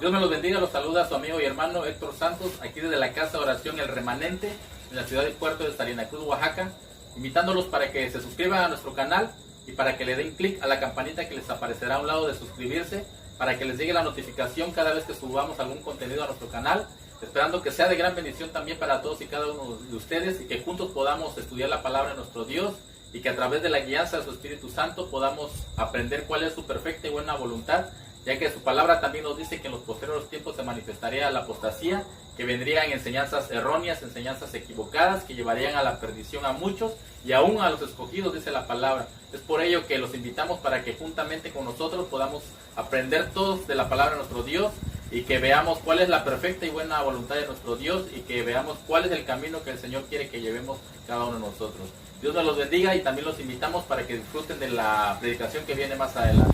Dios me los bendiga, los saluda su amigo y hermano Héctor Santos, aquí desde la Casa de Oración El Remanente, en la ciudad y puerto de Salina Cruz, Oaxaca, invitándolos para que se suscriban a nuestro canal y para que le den clic a la campanita que les aparecerá a un lado de suscribirse, para que les llegue la notificación cada vez que subamos algún contenido a nuestro canal, esperando que sea de gran bendición también para todos y cada uno de ustedes y que juntos podamos estudiar la palabra de nuestro Dios y que a través de la guianza de su Espíritu Santo podamos aprender cuál es su perfecta y buena voluntad, ya que su palabra también nos dice que en los posteriores tiempos se manifestaría la apostasía, que vendrían enseñanzas erróneas, enseñanzas equivocadas, que llevarían a la perdición a muchos y aún a los escogidos, dice la palabra. Es por ello que los invitamos para que juntamente con nosotros podamos aprender todos de la palabra de nuestro Dios y que veamos cuál es la perfecta y buena voluntad de nuestro Dios y que veamos cuál es el camino que el Señor quiere que llevemos cada uno de nosotros. Dios nos los bendiga y también los invitamos para que disfruten de la predicación que viene más adelante.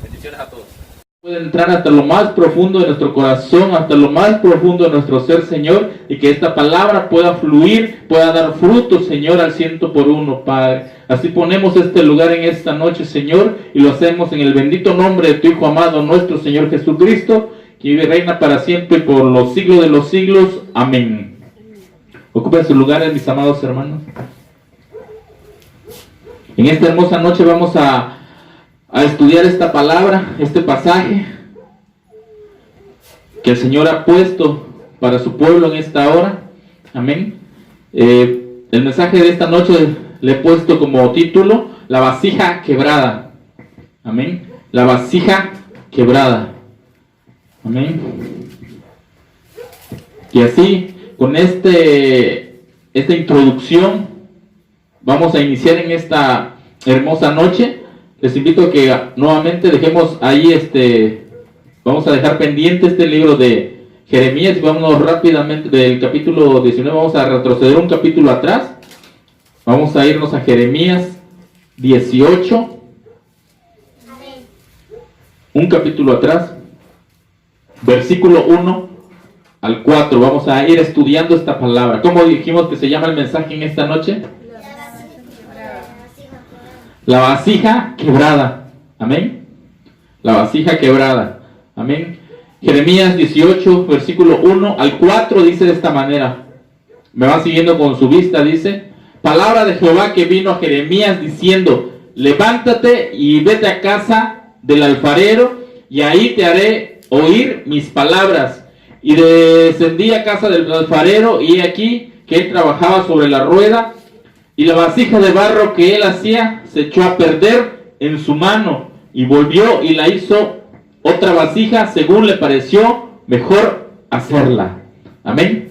Bendiciones a todos. Puede entrar hasta lo más profundo de nuestro corazón, hasta lo más profundo de nuestro ser, Señor, y que esta palabra pueda fluir, pueda dar fruto, Señor, al 100%, Padre. Así ponemos este lugar en esta noche, Señor, y lo hacemos en el bendito nombre de tu Hijo amado, nuestro Señor Jesucristo, que vive y reina para siempre y por los siglos de los siglos. Amén. Ocupen sus lugares, mis amados hermanos. En esta hermosa noche vamos a estudiar esta palabra, este pasaje que el Señor ha puesto para su pueblo en esta hora. Amén. El mensaje de esta noche le he puesto como título La vasija quebrada. Amén. La vasija quebrada. Amén. Y así, con esta introducción, vamos a iniciar en esta hermosa noche. Les invito a que nuevamente dejemos ahí vamos a dejar pendiente este libro de Jeremías y vámonos rápidamente del capítulo 19, vamos a retroceder un capítulo atrás. Vamos a irnos a Jeremías 18. Un capítulo atrás, versículo 1 al 4. Vamos a ir estudiando esta palabra. ¿Cómo dijimos que se llama el mensaje en esta noche? La vasija quebrada. Amén. La vasija quebrada. Amén. Jeremías 18, versículo 1 al 4 dice de esta manera. Me va siguiendo con su vista, dice: palabra de Jehová que vino a Jeremías diciendo: levántate y vete a casa del alfarero, y ahí te haré oír mis palabras. Y descendí a casa del alfarero, y he aquí que él trabajaba sobre la rueda, y la vasija de barro que él hacía se echó a perder en su mano, y volvió y la hizo otra vasija según le pareció mejor hacerla. Amén.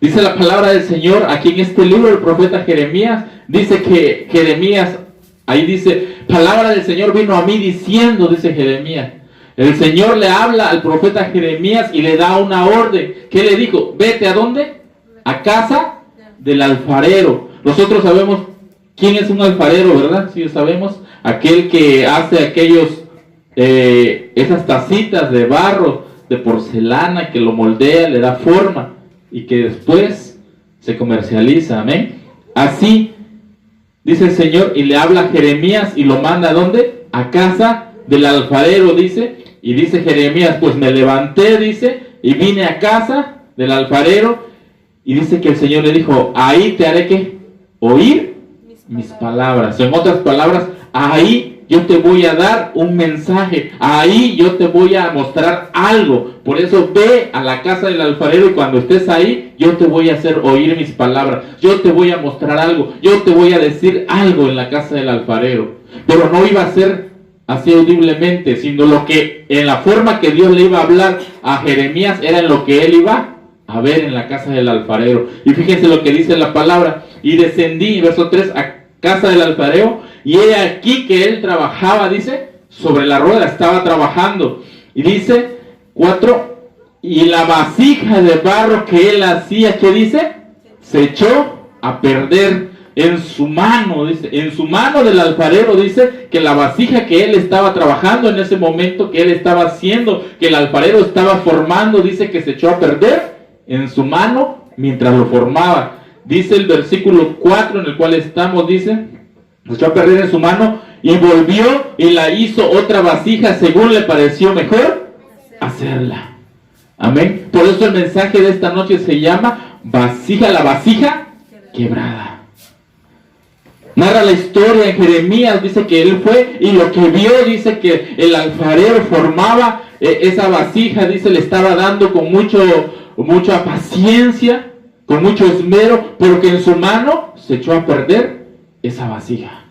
Dice la palabra del Señor aquí en este libro del profeta Jeremías. Dice que Jeremías, ahí dice, palabra del Señor vino a mí diciendo, dice Jeremías. El Señor le habla al profeta Jeremías y le da una orden. ¿Qué le dijo? Vete, ¿a dónde? A casa del alfarero. Nosotros sabemos quién es un alfarero, ¿verdad? Sí, sabemos. Aquel que hace esas tacitas de barro, de porcelana, que lo moldea, le da forma y que después se comercializa. Amén. Así dice el Señor, y le habla a Jeremías y lo manda ¿a dónde? A casa del alfarero, dice. Y dice Jeremías: pues me levanté, dice, y vine a casa del alfarero. Y dice que el Señor le dijo: ahí te haré que oír mis palabras. En otras palabras, ahí yo te voy a dar un mensaje, ahí yo te voy a mostrar algo. Por eso ve a la casa del alfarero, y cuando estés ahí, yo te voy a hacer oír mis palabras. Yo te voy a mostrar algo, yo te voy a decir algo en la casa del alfarero. Pero no iba a ser así audiblemente, sino lo que en la forma que Dios le iba a hablar a Jeremías era en lo que él iba a ver en la casa del alfarero. Y fíjense lo que dice la palabra: y descendí, verso 3, a casa del alfarero, y he aquí que él trabajaba, dice, sobre la rueda, estaba trabajando. Y dice 4, y la vasija de barro que él hacía, ¿qué dice? Se echó a perder en su mano, dice, en su mano del alfarero. Dice que la vasija que él estaba trabajando en ese momento, que él estaba haciendo, que el alfarero estaba formando, dice que se echó a perder en su mano mientras lo formaba. Dice el versículo 4 en el cual estamos, dice, se echó a perder en su mano y volvió y la hizo otra vasija según le pareció mejor hacerla. Amén. Por eso el mensaje de esta noche se llama la vasija quebrada. Narra la historia en Jeremías, dice que él fue y lo que vio, dice que el alfarero formaba esa vasija, dice, le estaba dando con mucha paciencia, con mucho esmero, pero que en su mano se echó a perder esa vasija.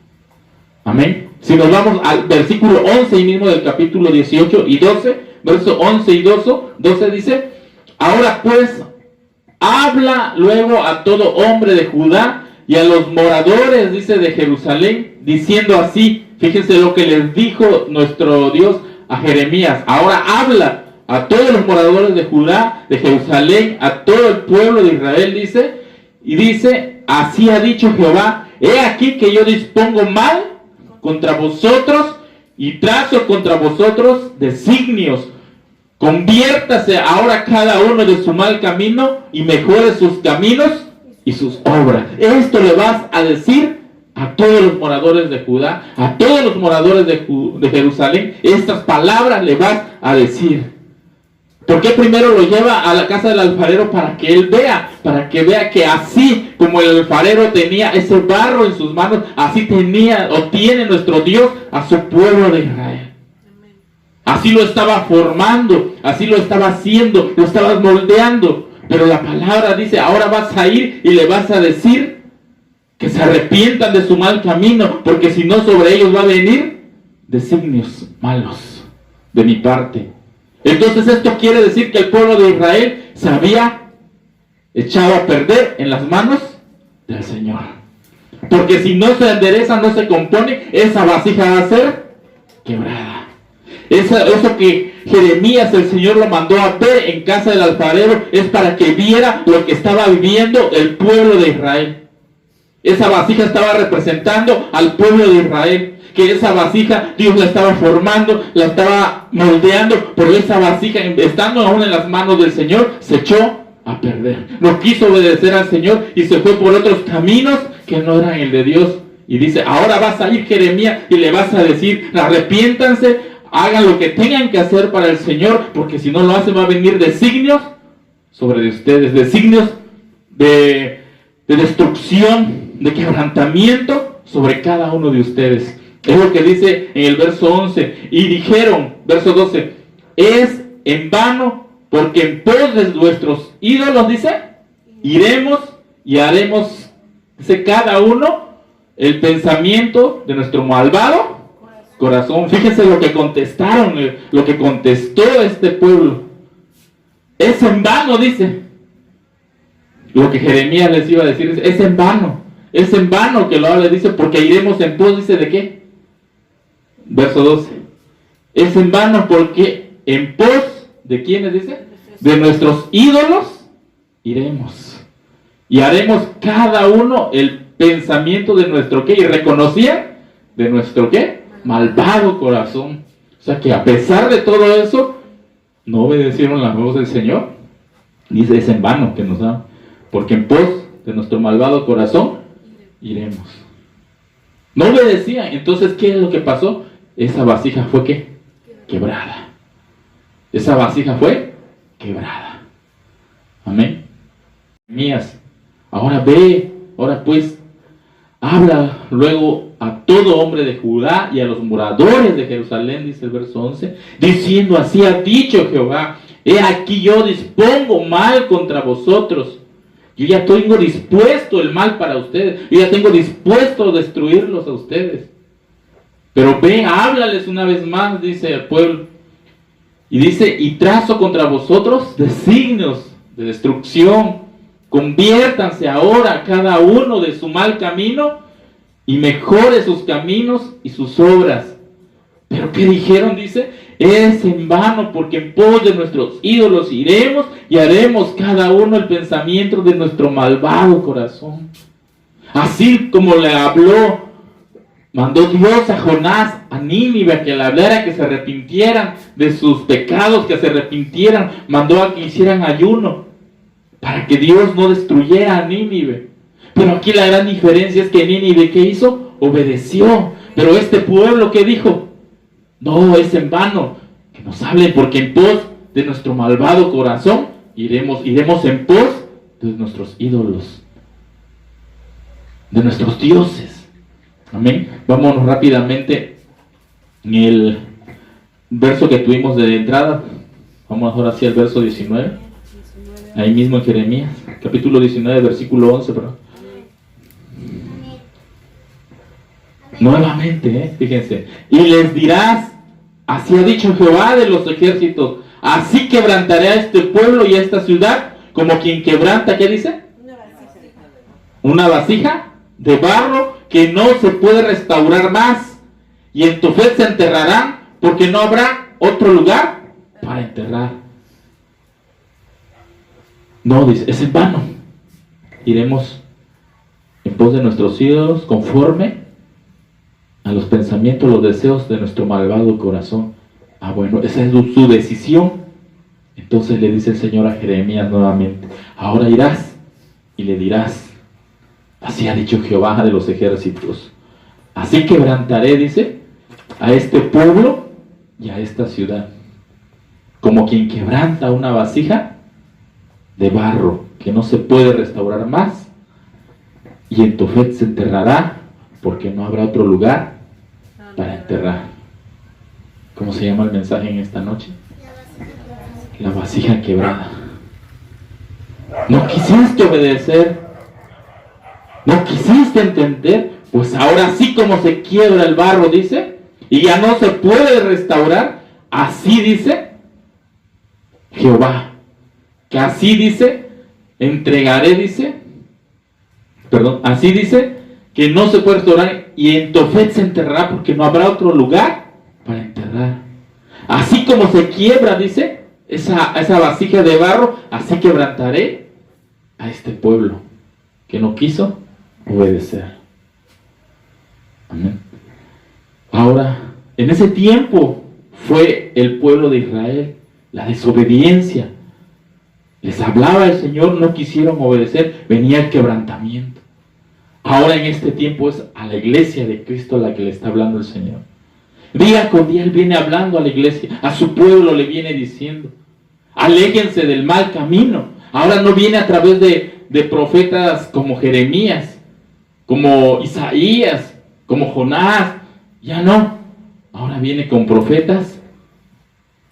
Amén. Si nos vamos al versículo 11 y mismo del capítulo 18 y 12, verso 11 y 12 dice: ahora pues, habla luego a todo hombre de Judá y a los moradores, dice, de Jerusalén, diciendo así. Fíjense lo que les dijo nuestro Dios a Jeremías. Ahora habla a todos los moradores de Judá, de Jerusalén, a todo el pueblo de Israel, dice, y dice: así ha dicho Jehová, he aquí que yo dispongo mal contra vosotros y trazo contra vosotros designios. Conviértase ahora cada uno de su mal camino y mejore sus caminos y sus obras. Esto le vas a decir a todos los moradores de Judá, a todos los moradores de Jerusalén. Estas palabras le vas a decir. ¿Por qué primero lo lleva a la casa del alfarero? Para que él vea, para que vea que así como el alfarero tenía ese barro en sus manos, así tenía o tiene nuestro Dios a su pueblo de Israel. Así lo estaba formando, así lo estaba haciendo, lo estaba moldeando. Pero la palabra dice: ahora vas a ir y le vas a decir que se arrepientan de su mal camino, porque si no, sobre ellos va a venir designios malos de mi parte. Entonces esto quiere decir que el pueblo de Israel se había echado a perder en las manos del Señor. Porque si no se endereza, no se compone, esa vasija va a ser quebrada. Eso que Jeremías, el Señor lo mandó a ver en casa del alfarero, es para que viera lo que estaba viviendo el pueblo de Israel. Esa vasija estaba representando al pueblo de Israel. Que esa vasija Dios la estaba formando, la estaba moldeando, pero esa vasija, estando aún en las manos del Señor, se echó a perder. No quiso obedecer al Señor y se fue por otros caminos que no eran el de Dios. Y dice: ahora vas a ir, Jeremías, y le vas a decir: arrepiéntanse, hagan lo que tengan que hacer para el Señor, porque si no lo hacen va a venir designios sobre ustedes, designios de destrucción, de quebrantamiento sobre cada uno de ustedes. Es lo que dice en el verso 11. Y dijeron, verso 12: es en vano, porque en pos de nuestros ídolos, dice, iremos y haremos, dice, cada uno el pensamiento de nuestro malvado corazón. Fíjense lo que contestaron, lo que contestó este pueblo. Es en vano, dice. Lo que Jeremías les iba a decir es en vano. Es en vano que lo habla, dice, porque iremos en pos, dice, ¿de qué? Verso 12. Es en vano porque en pos de quiénes, dice, de nuestros ídolos iremos y haremos cada uno el pensamiento de nuestro qué, y reconocían de nuestro qué, malvado corazón. O sea que a pesar de todo eso, no obedecieron la voz del Señor. Dice: es en vano que nos da, porque en pos de nuestro malvado corazón iremos. No obedecían. Entonces, ¿qué es lo que pasó? Esa vasija fue ¿qué? Quebrada. Esa vasija fue quebrada. Amén. Mías. Ahora ve, ahora pues, habla luego a todo hombre de Judá y a los moradores de Jerusalén, dice el verso 11, diciendo: así ha dicho Jehová, he aquí yo dispongo mal contra vosotros. Yo ya tengo dispuesto el mal para ustedes. Yo ya tengo dispuesto a destruirlos a ustedes. Pero ve, háblales una vez más, dice el pueblo. Y dice: y trazo contra vosotros designios de destrucción. Conviértanse ahora cada uno de su mal camino y mejore sus caminos y sus obras. Pero ¿qué dijeron? Dice: es en vano, porque en pos de nuestros ídolos iremos y haremos cada uno el pensamiento de nuestro malvado corazón. Así como le habló, mandó Dios a Jonás, a Nínive, a que le hablara, que se arrepintieran de sus pecados, que se arrepintieran. Mandó a que hicieran ayuno para que Dios no destruyera a Nínive. Pero aquí la gran diferencia es que Nínive, ¿qué hizo? Obedeció. Pero este pueblo, ¿qué dijo? No, es en vano que nos hablen, porque en pos de nuestro malvado corazón, iremos en pos de nuestros ídolos, de nuestros dioses. Amén. Vámonos rápidamente en el verso que tuvimos de entrada. Vamos ahora hacia el verso 19. Ahí mismo en Jeremías, capítulo 19, versículo 11, perdón. Nuevamente, fíjense. Y les dirás, así ha dicho Jehová de los ejércitos, así quebrantaré a este pueblo y a esta ciudad, como quien quebranta, ¿qué dice? Una vasija de barro que no se puede restaurar más. Y en Tofet se enterrarán, porque no habrá otro lugar para enterrar. No, dice, es en vano. Iremos en pos de nuestros ídolos conforme a los pensamientos, los deseos de nuestro malvado corazón. Bueno, esa es su decisión. Entonces le dice el Señor a Jeremías nuevamente, ahora irás y le dirás, así ha dicho Jehová de los ejércitos, así quebrantaré, dice, a este pueblo y a esta ciudad, como quien quebranta una vasija de barro que no se puede restaurar más, y en Tofet se enterrará, porque no habrá otro lugar para enterrar. ¿Cómo se llama el mensaje en esta noche? La vasija quebrada. No quisiste obedecer, no quisiste entender, pues ahora sí como se quiebra el barro, dice, y ya no se puede restaurar, así dice Jehová, que así dice, entregaré, dice, así dice, que no se puede restaurar, y en Tofet se enterrará, porque no habrá otro lugar para enterrar. Así como se quiebra, dice, esa vasija de barro, así quebrantaré a este pueblo que no quiso obedecer. Amén. Ahora, en ese tiempo fue el pueblo de Israel, la desobediencia. Les hablaba el Señor, no quisieron obedecer, venía el quebrantamiento. Ahora en este tiempo es a la iglesia de Cristo a la que le está hablando el Señor. Día con día Él viene hablando a la iglesia, a su pueblo le viene diciendo, aléjense del mal camino. Ahora no viene a través de profetas como Jeremías, como Isaías, como Jonás, ya no. Ahora viene con profetas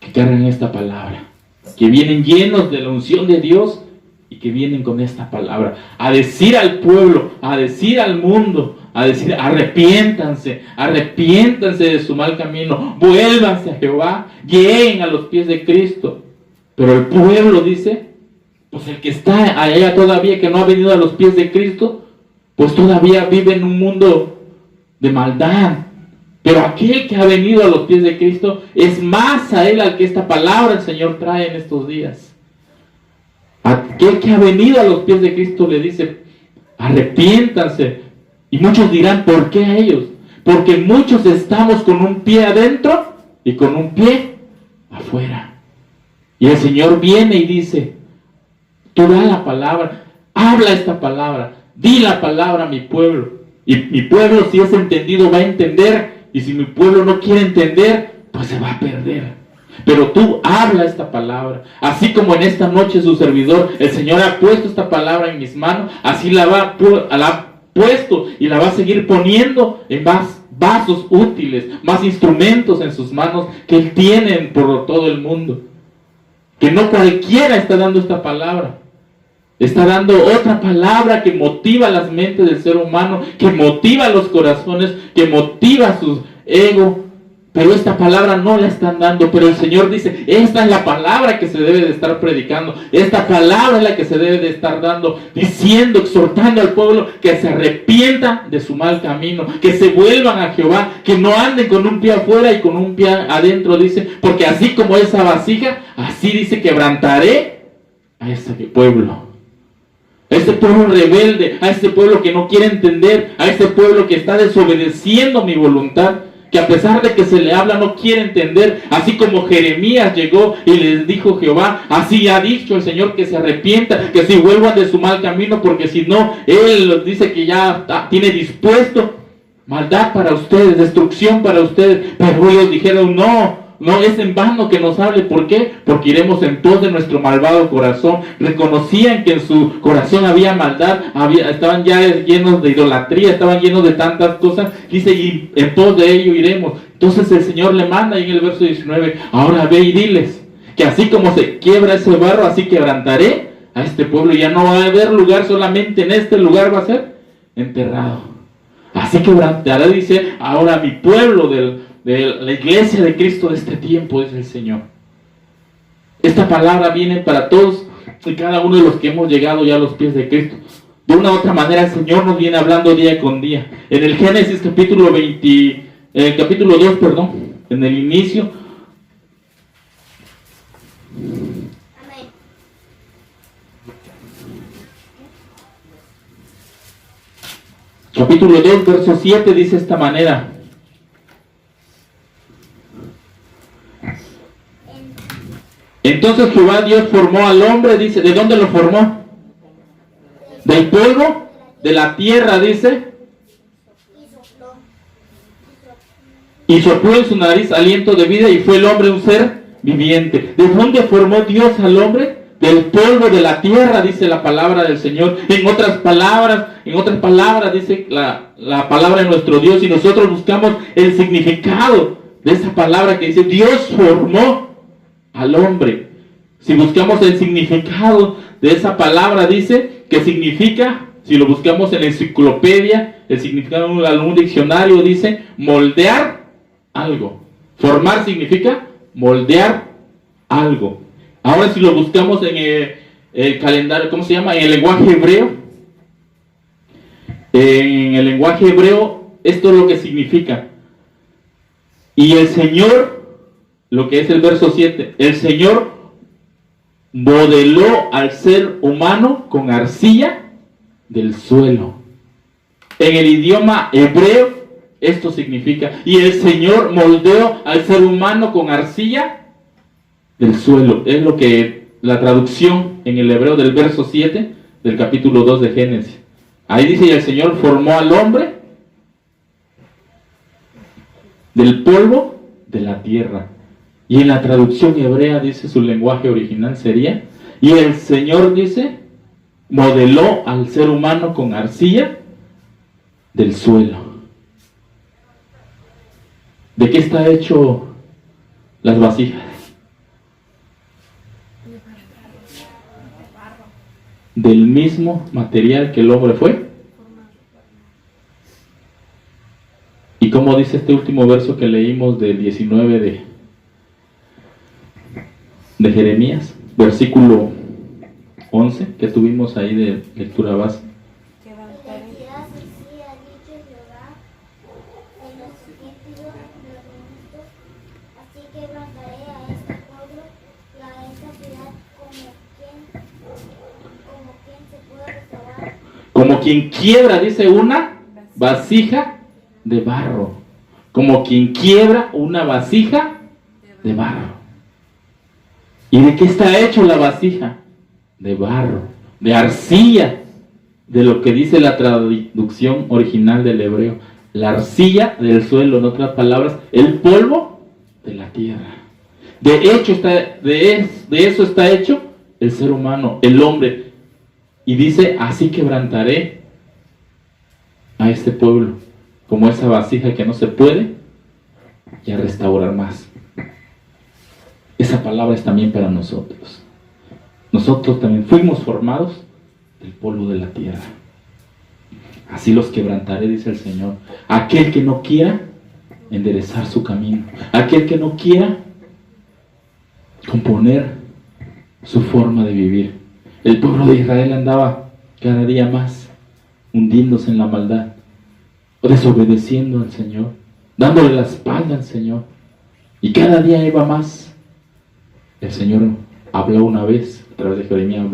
que cargan esta palabra, que vienen llenos de la unción de Dios y que vienen con esta palabra a decir al pueblo, a decir al mundo, a decir, arrepiéntanse de su mal camino, vuélvanse a Jehová, lleguen a los pies de Cristo. Pero el pueblo dice, pues el que está allá todavía, que no ha venido a los pies de Cristo, pues todavía vive en un mundo de maldad. Pero aquel que ha venido a los pies de Cristo, es más a él al que esta palabra el Señor trae en estos días. Aquel que ha venido a los pies de Cristo le dice, arrepiéntanse. Y muchos dirán, ¿por qué a ellos? Porque muchos estamos con un pie adentro y con un pie afuera. Y el Señor viene y dice, tú da la palabra, habla esta palabra, di la palabra a mi pueblo. Y mi pueblo, si es entendido, va a entender. Y si mi pueblo no quiere entender, pues se va a perder. Pero tú habla esta palabra. Así como en esta noche su servidor, el Señor ha puesto esta palabra en mis manos, así la ha puesto y la va a seguir poniendo en más vasos útiles, más instrumentos en sus manos que Él tiene por todo el mundo. Que no cualquiera está dando esta palabra. Está dando otra palabra que motiva las mentes del ser humano, que motiva los corazones, que motiva su ego. Pero esta palabra no la están dando. Pero el Señor dice, esta es la palabra que se debe de estar predicando. Esta palabra es la que se debe de estar dando, diciendo, exhortando al pueblo que se arrepienta de su mal camino, que se vuelvan a Jehová, que no anden con un pie afuera y con un pie adentro, dice, porque así como esa vasija, así dice, quebrantaré a ese pueblo. A este pueblo rebelde, a este pueblo que no quiere entender, a este pueblo que está desobedeciendo mi voluntad, que a pesar de que se le habla no quiere entender. Así como Jeremías llegó y les dijo Jehová, así ha dicho el Señor, que se arrepienta, que si vuelvan de su mal camino, porque si no, Él dice que ya tiene dispuesto maldad para ustedes, destrucción para ustedes. Pero ellos dijeron, no, no es en vano que nos hable. ¿Por qué? Porque iremos en pos de nuestro malvado corazón. Reconocían que en su corazón había maldad, estaban ya llenos de idolatría, estaban llenos de tantas cosas. Dice, y en pos de ello iremos. Entonces el Señor le manda ahí en el verso 19, ahora ve y diles, que así como se quiebra ese barro, así quebrantaré a este pueblo. Ya no va a haber lugar, solamente en este lugar va a ser enterrado. Así quebrantaré, dice, ahora mi pueblo de la iglesia de Cristo de este tiempo, dice el Señor. Esta palabra viene para todos y cada uno de los que hemos llegado ya a los pies de Cristo. De una u otra manera el Señor nos viene hablando día con día. En el Génesis capítulo 2, en el inicio. Amén. Capítulo 2, verso 7 dice de esta manera. Entonces Jehová Dios formó al hombre, dice, ¿de dónde lo formó? Del polvo, de la tierra, dice. Y sopló en su nariz aliento de vida y fue el hombre un ser viviente. ¿De dónde formó Dios al hombre? Del polvo de la tierra, dice la palabra del Señor. En otras palabras, dice la palabra de nuestro Dios, y nosotros buscamos el significado de esa palabra que dice, Dios formó al hombre. Si buscamos el significado de esa palabra, dice que significa, si lo buscamos en la enciclopedia, el significado en algún diccionario, dice moldear algo. Formar significa moldear algo. Ahora si lo buscamos en el calendario, ¿cómo se llama? En el lenguaje hebreo. En el lenguaje hebreo, esto es lo que significa. Y el Señor, lo que es el verso 7, el Señor modeló al ser humano con arcilla del suelo. En el idioma hebreo, esto significa, y el Señor moldeó al ser humano con arcilla del suelo. Es lo que la traducción en el hebreo del verso 7 del capítulo 2 de Génesis. Ahí dice, y el Señor formó al hombre del polvo de la tierra. Y en la traducción hebrea dice, su lenguaje original sería, y el Señor dice, modeló al ser humano con arcilla del suelo. ¿De qué está hecho las vasijas? Del mismo material que el hombre fue. ¿Y cómo dice este último verso que leímos del 19 de Jeremías? Versículo 11 que tuvimos ahí de lectura base. Como quien quiebra, dice, una vasija de barro. Como quien quiebra una vasija de barro. ¿Y de qué está hecho la vasija? De barro, de arcilla, de lo que dice la traducción original del hebreo. La arcilla del suelo, en otras palabras, el polvo de la tierra. De hecho, de eso está hecho el ser humano, el hombre. Y dice, así quebrantaré a este pueblo, como esa vasija que no se puede ya restaurar más. Esa palabra es también para nosotros. Nosotros también fuimos formados del polvo de la tierra. Así los quebrantaré, dice el Señor. Aquel que no quiera enderezar su camino, aquel que no quiera componer su forma de vivir. El pueblo de Israel andaba cada día más hundiéndose en la maldad, desobedeciendo al Señor, dándole la espalda al Señor, y cada día iba más. El Señor habló una vez, a través de Jeremías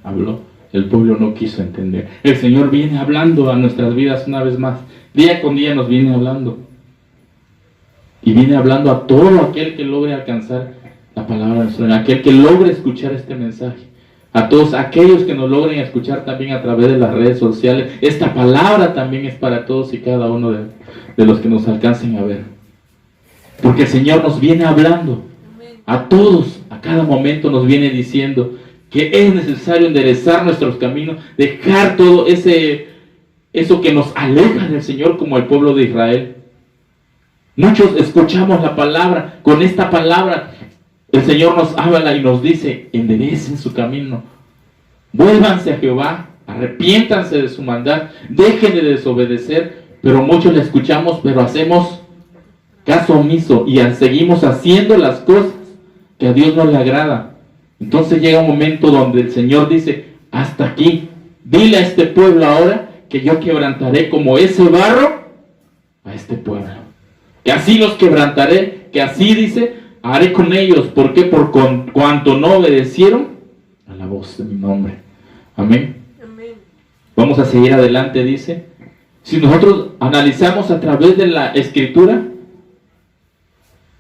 habló, el pueblo no quiso entender. El Señor viene hablando a nuestras vidas una vez más, día con día nos viene hablando, y viene hablando a todo aquel que logre alcanzar la palabra del Señor, aquel que logre escuchar este mensaje. A todos aquellos que nos logren escuchar también a través de las redes sociales. Esta palabra también es para todos y cada uno de los que nos alcancen a ver. Porque el Señor nos viene hablando. A todos, a cada momento nos viene diciendo que es necesario enderezar nuestros caminos, dejar todo eso que nos aleja del Señor, como el pueblo de Israel. Muchos escuchamos la palabra. Con esta palabra el Señor nos habla y nos dice: enderecen su camino, vuélvanse a Jehová, arrepiéntanse de su maldad, dejen de desobedecer. Pero muchos le escuchamos, pero hacemos caso omiso y seguimos haciendo las cosas que a Dios no le agrada. Entonces llega un momento donde el Señor dice: hasta aquí, dile a este pueblo ahora que yo quebrantaré como ese barro a este pueblo, que así los quebrantaré, que así dice, haré con ellos. ¿Por qué? Por cuanto no obedecieron a la voz de mi nombre. Amén. Amén. Vamos a seguir adelante, dice. Si nosotros analizamos a través de la Escritura,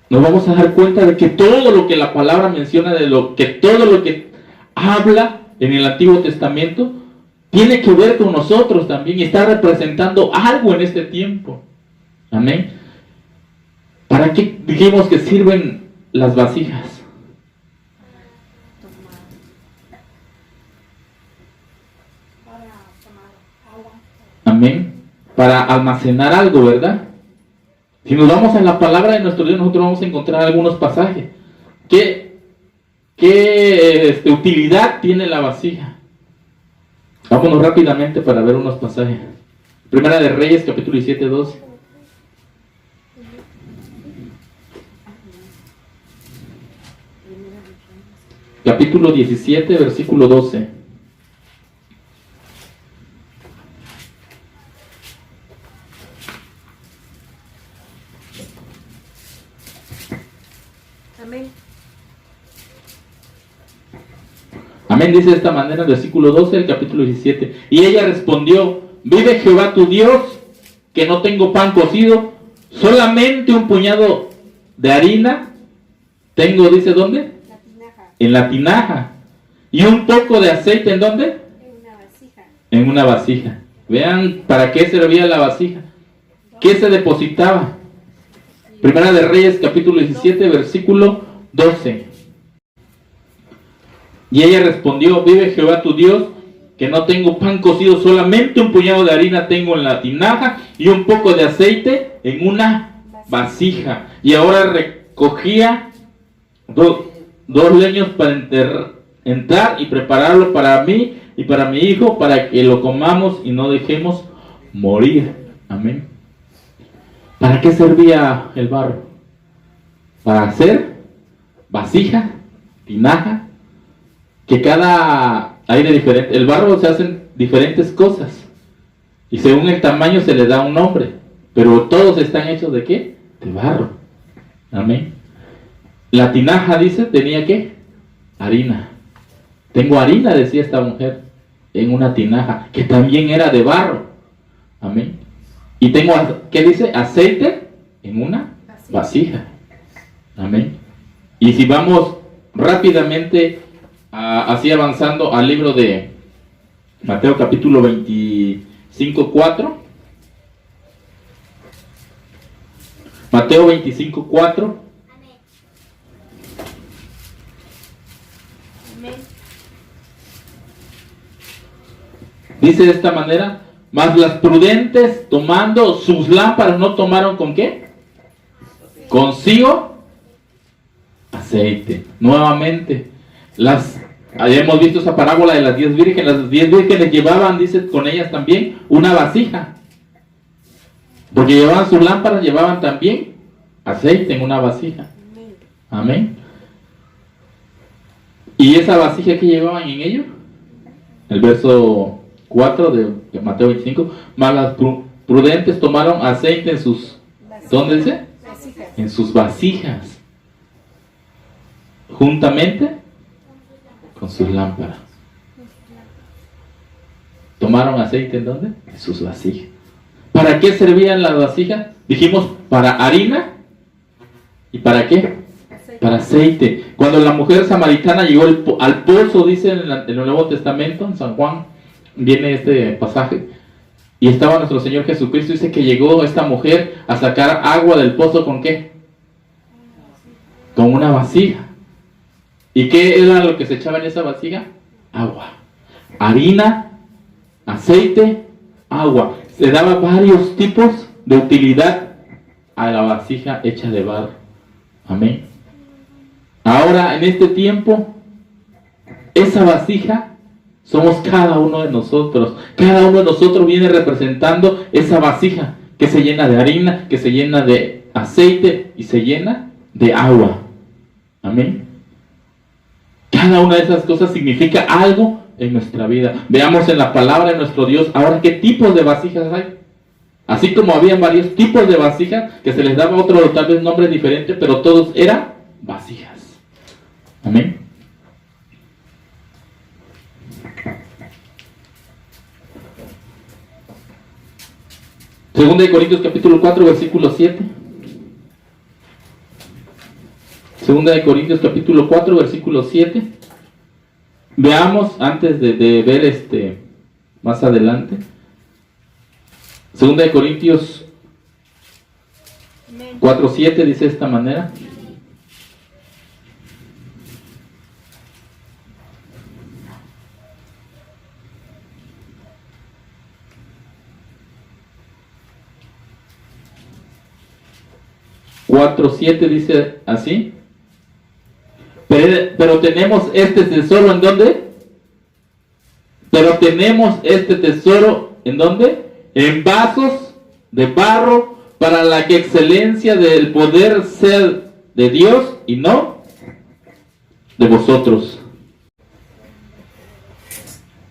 nos vamos a dar cuenta de que todo lo que la palabra menciona, todo lo que habla en el Antiguo Testamento, tiene que ver con nosotros también y está representando algo en este tiempo. Amén. ¿Para qué dijimos que sirven las vasijas? Amén. Para almacenar algo, ¿verdad? Si nos vamos a la palabra de nuestro Dios, nosotros vamos a encontrar algunos pasajes. ¿Qué utilidad tiene la vasija? Vámonos rápidamente para ver unos pasajes. Primera de Reyes, capítulo 17, 2. Capítulo 17, versículo 12. Amén. Amén, dice de esta manera el versículo 12 del capítulo 17. Y ella respondió: vive Jehová tu Dios, que no tengo pan cocido, solamente un puñado de harina tengo, dice, ¿dónde? La tinaja. En la tinaja. Y un poco de aceite, ¿en dónde? En una vasija. En una vasija. Vean para qué servía la vasija. ¿Qué se depositaba? Primera de Reyes, capítulo 17, versículo 12. Y ella respondió: vive Jehová tu Dios, que no tengo pan cocido, solamente un puñado de harina tengo en la tinaja y un poco de aceite en una vasija. Y ahora recogía dos leños para entrar y prepararlo para mí y para mi hijo, para que lo comamos y no dejemos morir. Amén. ¿Para qué servía el barro? Para hacer vasija, tinaja, que hay de diferente. El barro se hacen diferentes cosas y según el tamaño se le da un nombre, pero todos están hechos ¿de qué? De barro. Amén. La tinaja, dice, tenía ¿qué? Harina. Tengo harina, decía esta mujer, en una tinaja que también era de barro. Amén. Y tengo, ¿qué dice? Aceite en una vasija. Amén. Y si vamos rápidamente así avanzando al libro de Mateo capítulo 25, 4. Mateo 25, 4. Amén. Dice de esta manera: mas las prudentes, tomando sus lámparas, ¿no tomaron con qué? Consigo aceite. Nuevamente, habíamos visto esa parábola de las 10 vírgenes. Las 10 vírgenes llevaban, dice, con ellas también una vasija. Porque llevaban sus lámparas, llevaban también aceite en una vasija. Amén. ¿Y esa vasija que llevaban en ello? El verso 4 de Mateo 25. Mas las prudentes tomaron aceite en sus... ¿Dónde dice? Vasijas. En sus vasijas, juntamente con sus lámparas. ¿Tomaron aceite en dónde? En sus vasijas. ¿Para qué servían las vasijas? Dijimos, para harina. ¿Y para qué? Aceite. Para aceite. Cuando la mujer samaritana llegó al pozo, dice en el Nuevo Testamento, en San Juan, viene este pasaje, y estaba nuestro Señor Jesucristo. Dice que llegó esta mujer a sacar agua del pozo. ¿Con qué? con una vasija. ¿Y qué era lo que se echaba en esa vasija? Agua, harina, aceite, agua. Se daba varios tipos de utilidad a la vasija hecha de barro. Amén. Ahora, en este tiempo, esa vasija somos cada uno de nosotros. Cada uno de nosotros viene representando esa vasija que se llena de harina, que se llena de aceite y se llena de agua. Amén. Cada una de esas cosas significa algo en nuestra vida. Veamos en la palabra de nuestro Dios ahora qué tipos de vasijas hay. Así como había varios tipos de vasijas que se les daba otro tal vez nombre diferente, pero todos eran vasijas. Amén. Segunda de Corintios capítulo 4 versículo 7. Segunda de Corintios capítulo 4 versículo 7. Veamos antes de ver más adelante. Segunda de Corintios 4:7 dice de esta manera. Dice así. Pero tenemos este tesoro ¿en dónde? Pero tenemos este tesoro ¿en dónde? En vasos de barro, para la que excelencia del poder sea de Dios y no de vosotros.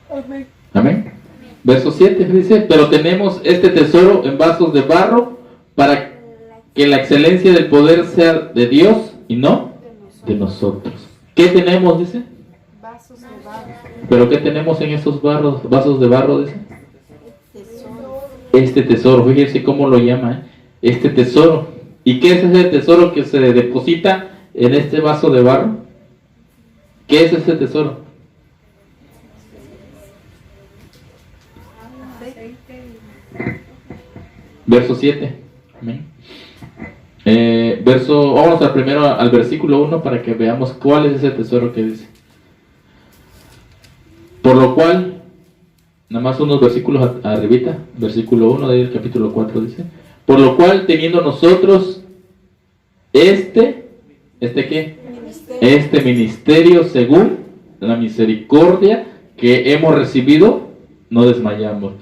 Amén. Amén. Verso 7 dice, pero tenemos este tesoro en vasos de barro, para que la excelencia del poder sea de Dios y no de nosotros. ¿Qué tenemos? Dice. Vasos de barro. ¿Pero qué tenemos en esos vasos de barro? Dice. Tesoro. Este tesoro, fíjense cómo lo llama, este tesoro. ¿Y qué es ese tesoro que se deposita en este vaso de barro? ¿Qué es ese tesoro? Verso 7. Amén. Vamos primero al versículo 1 para que veamos cuál es ese tesoro que dice. Por lo cual, nada más unos versículos arribita, versículo 1 del capítulo 4 dice, por lo cual teniendo nosotros ¿qué? Este ministerio según la misericordia que hemos recibido, no desmayamos.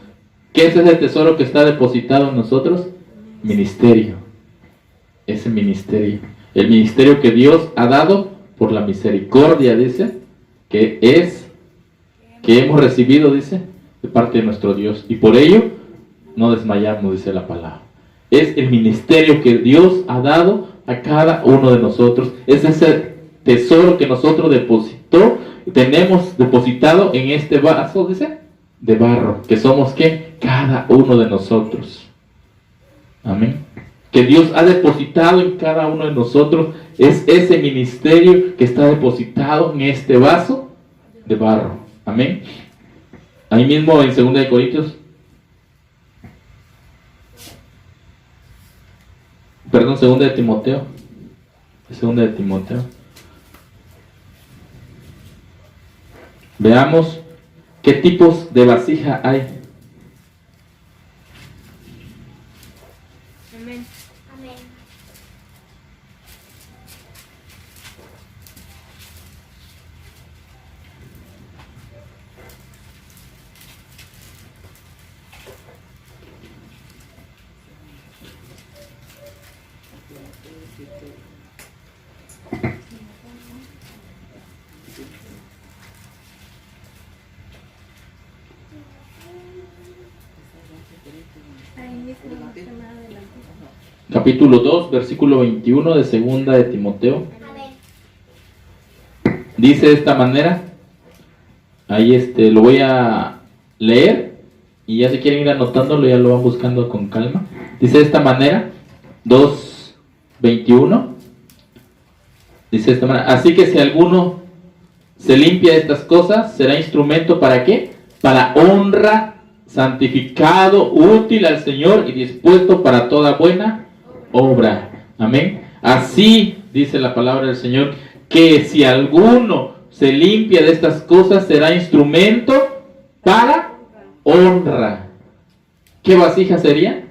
¿Qué es ese tesoro que está depositado en nosotros? Ministerio. Ese ministerio. El ministerio que Dios ha dado por la misericordia, dice, que hemos recibido, dice, de parte de nuestro Dios. Y por ello, no desmayamos, dice la palabra. Es el ministerio que Dios ha dado a cada uno de nosotros. Es ese tesoro que nosotros tenemos depositado en este vaso, dice, de barro, que somos ¿qué? Cada uno de nosotros. Amén. Que Dios ha depositado en cada uno de nosotros es ese ministerio que está depositado en este vaso de barro. Amén. Ahí mismo en 2 de Corintios, perdón, 2 de Timoteo. 2 de Timoteo. Veamos qué tipos de vasija hay. Amén. Amén. Ahí mismo, más adelante. Capítulo 2, versículo 21 de 2 de Timoteo. Amén. Dice de esta manera. Ahí lo voy a leer. Y ya si quieren ir anotándolo, ya lo van buscando con calma. Dice de esta manera. 2:21. Dice de esta manera. Así que si alguno se limpia de estas cosas, será instrumento ¿para qué? Para honra, santificado, útil al Señor y dispuesto para toda buena obra. Amén. Así dice la palabra del Señor, que si alguno se limpia de estas cosas será instrumento para honra. ¿Qué vasija sería?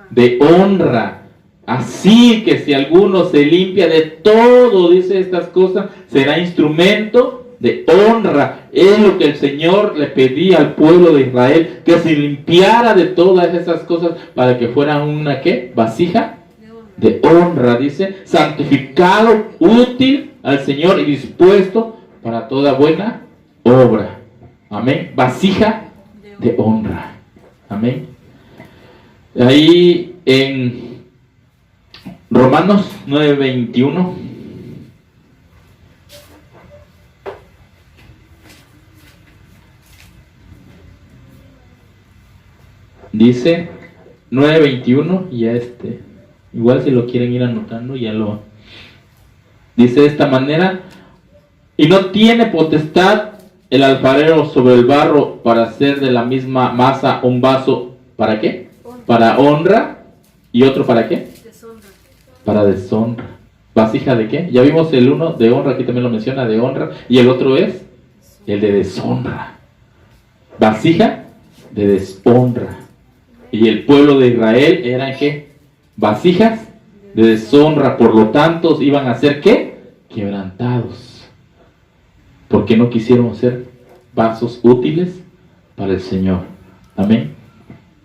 De honra. Así que si alguno se limpia de todo, dice estas cosas, será instrumento de honra. Es lo que el Señor le pedía al pueblo de Israel, que se limpiara de todas esas cosas para que fuera una ¿qué? Vasija de honra, dice, santificado, útil al Señor y dispuesto para toda buena obra. Amén. Vasija de honra. Amén. Ahí en Romanos 9:21 dice 9:21, y ya igual si lo quieren ir anotando, ya lo dice de esta manera: y no tiene potestad el alfarero sobre el barro para hacer de la misma masa un vaso, ¿para qué? Para honra, y otro ¿para qué? Para deshonra. ¿Vasija de qué? Ya vimos el uno de honra, aquí también lo menciona, de honra, y el otro es el de deshonra. Vasija de deshonra. Y el pueblo de Israel eran ¿qué? Vasijas de deshonra, por lo tanto iban a ser ¿qué? Quebrantados, porque no quisieron ser vasos útiles para el Señor. Amén.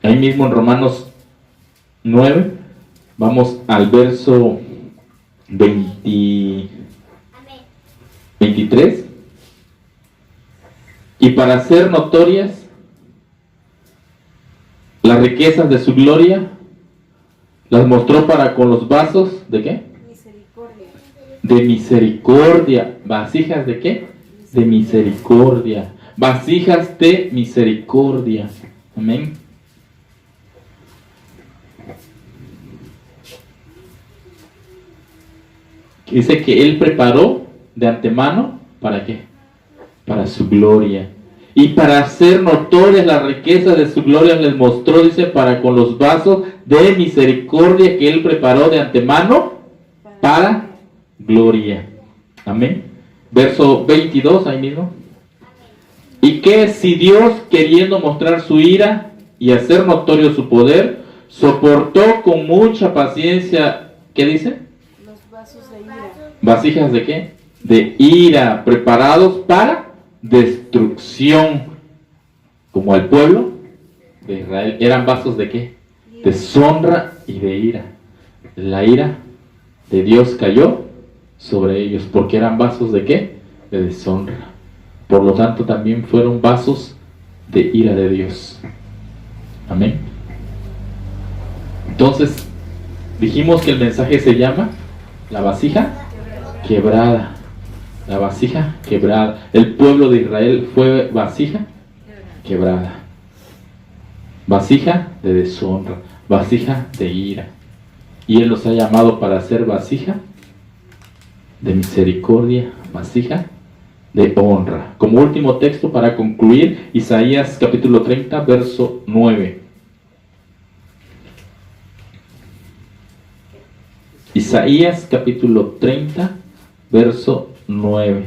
Ahí mismo en Romanos 9, vamos al verso 23. Y para hacer notorias las riquezas de su gloria, las mostró para con los vasos, ¿de qué? Misericordia. De misericordia. ¿Vasijas de qué? De misericordia. Vasijas de misericordia. Amén. Dice que Él preparó de antemano, ¿para qué? Para su gloria. Y para hacer notorias las riquezas de su gloria les mostró, dice, para con los vasos de misericordia que Él preparó de antemano para gloria. Amén. Verso 22, ahí mismo. Y que si Dios, queriendo mostrar su ira y hacer notorio su poder, soportó con mucha paciencia, ¿qué dice? Los vasos de ira. ¿Vasijas de qué? De ira, preparados para destrucción, como el pueblo de Israel. ¿Eran vasos de qué? Deshonra y de ira. La ira de Dios cayó sobre ellos, porque eran vasos de qué? De deshonra. Por lo tanto, también fueron vasos de ira de Dios. Amén. Entonces, dijimos que el mensaje se llama la vasija quebrada. La vasija quebrada. El pueblo de Israel fue vasija quebrada. Vasija de deshonra. Vasija de ira. Y Él los ha llamado para ser vasija de misericordia. Vasija de honra. Como último texto para concluir, Isaías capítulo 30, verso 9. Isaías capítulo 30, verso 9.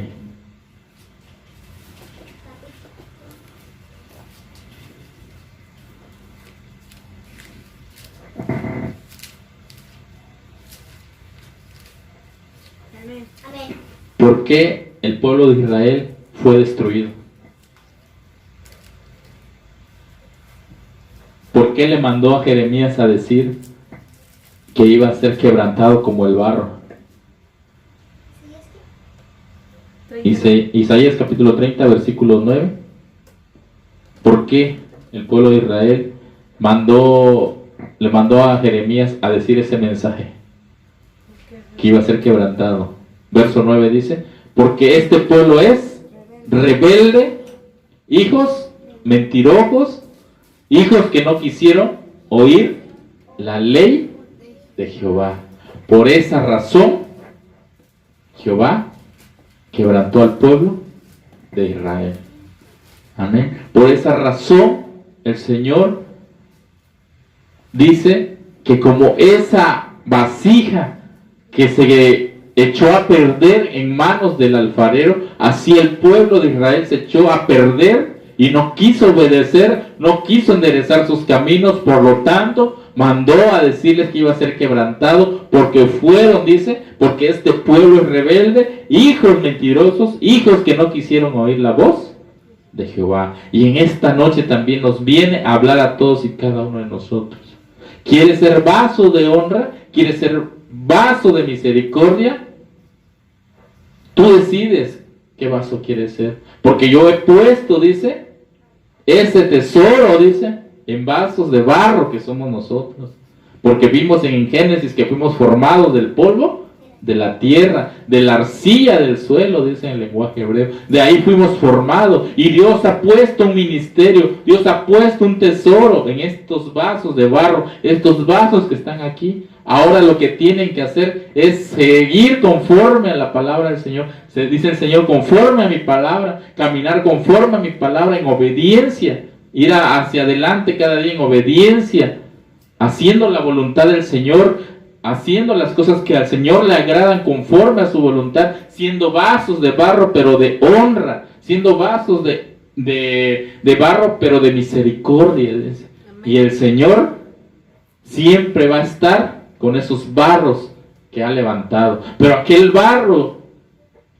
Amén. ¿Por qué el pueblo de Israel fue destruido? ¿Por qué le mandó a Jeremías a decir que iba a ser quebrantado como el barro? Isaías capítulo 30, versículo 9. ¿Por qué el pueblo de Israel le mandó a Jeremías a decir ese mensaje? Que iba a ser quebrantado. Verso 9 dice: porque este pueblo es rebelde, hijos mentirosos, hijos que no quisieron oír la ley de Jehová. Por esa razón, Jehová quebrantó al pueblo de Israel. Amén. Por esa razón, el Señor dice que como esa vasija que se echó a perder en manos del alfarero, así el pueblo de Israel se echó a perder y no quiso obedecer, no quiso enderezar sus caminos, por lo tanto mandó a decirles que iba a ser quebrantado, porque fueron, dice, porque este pueblo es rebelde, hijos mentirosos, hijos que no quisieron oír la voz de Jehová. Y en esta noche también nos viene a hablar a todos y cada uno de nosotros. ¿Quieres ser vaso de honra? ¿Quieres ser vaso de misericordia? Tú decides qué vaso quieres ser. Porque yo he puesto, dice, ese tesoro, dice, en vasos de barro que somos nosotros. Porque vimos en Génesis que fuimos formados del polvo de la tierra, de la arcilla del suelo, dice en el lenguaje hebreo. De ahí fuimos formados. Y Dios ha puesto un ministerio, Dios ha puesto un tesoro en estos vasos de barro, estos vasos que están aquí. Ahora lo que tienen que hacer es seguir conforme a la palabra del Señor. Se dice el Señor, conforme a mi palabra, caminar conforme a mi palabra en obediencia, ir hacia adelante cada día en obediencia, haciendo la voluntad del Señor, haciendo las cosas que al Señor le agradan conforme a su voluntad, siendo vasos de barro pero de honra, siendo vasos de barro pero de misericordia. Y el Señor siempre va a estar con esos barros que ha levantado. Pero aquel barro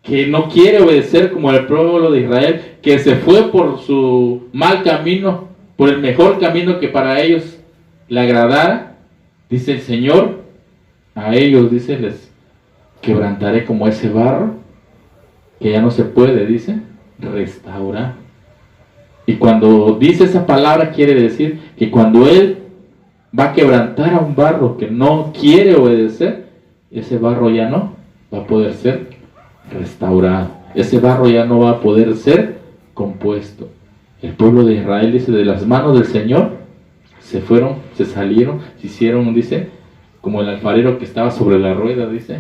que no quiere obedecer, como el pueblo de Israel, que se fue por su mal camino, por el mejor camino que para ellos le agradara, dice el Señor, a ellos, dice, les quebrantaré como ese barro, que ya no se puede, dice, restaurar. Y cuando dice esa palabra, quiere decir que cuando Él va a quebrantar a un barro que no quiere obedecer, ese barro ya no va a poder ser restaurado. Ese barro ya no va a poder ser compuesto. El pueblo de Israel, dice, de las manos del Señor se fueron, se salieron, se hicieron, dice, como el alfarero que estaba sobre la rueda, dice.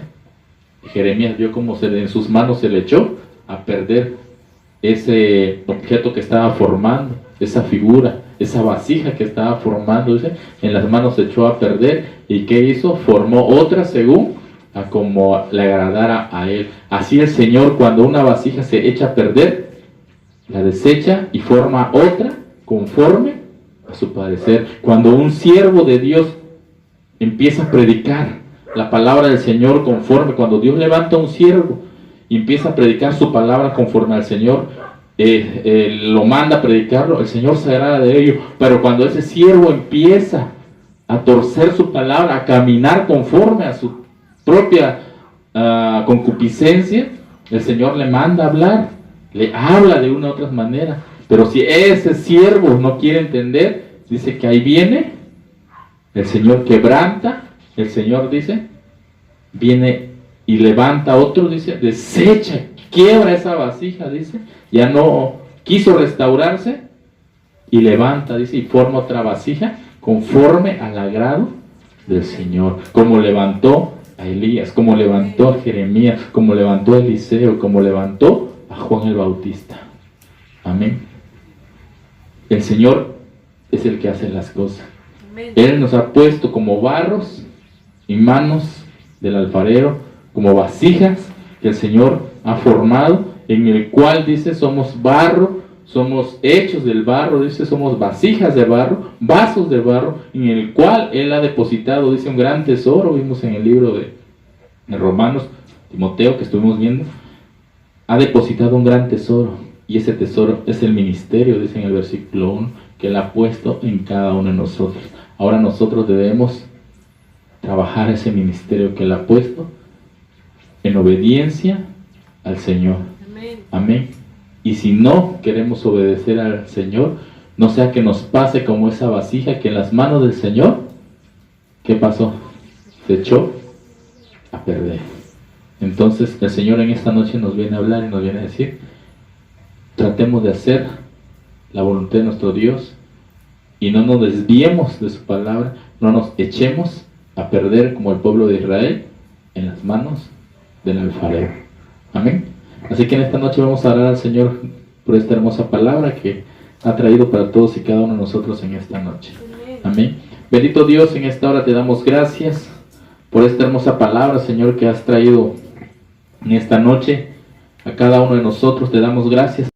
Jeremías vio cómo en sus manos se le echó a perder ese objeto que estaba formando, esa figura, esa vasija que estaba formando, dice, en las manos se echó a perder. ¿Y qué hizo? Formó otra según a como le agradara a él. Así el Señor, cuando una vasija se echa a perder, la desecha y forma otra conforme a su parecer. Cuando un siervo de Dios empieza a predicar la palabra del Señor conforme, cuando Dios levanta a un siervo y empieza a predicar su palabra conforme al Señor, lo manda a predicarlo, el Señor se agrada de ello. Pero cuando ese siervo empieza a torcer su palabra, a caminar conforme a su propia concupiscencia, el Señor le manda a hablar, le habla de una u otra manera. Pero si ese siervo no quiere entender, dice que ahí viene el Señor, quebranta, el Señor dice, viene y levanta otro, dice, desecha, quiebra esa vasija, dice, ya no quiso restaurarse, y levanta, dice, y forma otra vasija conforme al agrado del Señor, como levantó a Elías, como levantó a Jeremías, como levantó a Eliseo, como levantó a Juan el Bautista. Amén. El Señor es el que hace las cosas. Amén. Él nos ha puesto como barros y manos del alfarero, como vasijas que el Señor ha formado, en el cual, dice, somos barro, somos hechos del barro, dice, somos vasijas de barro, vasos de barro, en el cual Él ha depositado, dice, un gran tesoro. Vimos en el libro de Romanos, Timoteo, que estuvimos viendo, ha depositado un gran tesoro, y ese tesoro es el ministerio, dice en el versículo 1, que Él ha puesto en cada uno de nosotros. Ahora nosotros debemos trabajar ese ministerio que Él ha puesto en obediencia al Señor. Amén. Amén. Y si no queremos obedecer al Señor, no sea que nos pase como esa vasija que en las manos del Señor, ¿qué pasó? Se echó a perder. Entonces el Señor en esta noche nos viene a hablar y nos viene a decir, tratemos de hacer la voluntad de nuestro Dios y no nos desviemos de su palabra, no nos echemos a perder como el pueblo de Israel en las manos del alfarero. Amén. Así que en esta noche vamos a orar al Señor por esta hermosa palabra que ha traído para todos y cada uno de nosotros en esta noche. Amén. Bendito Dios, en esta hora te damos gracias por esta hermosa palabra, Señor, que has traído En esta noche, a cada uno de nosotros te damos gracias.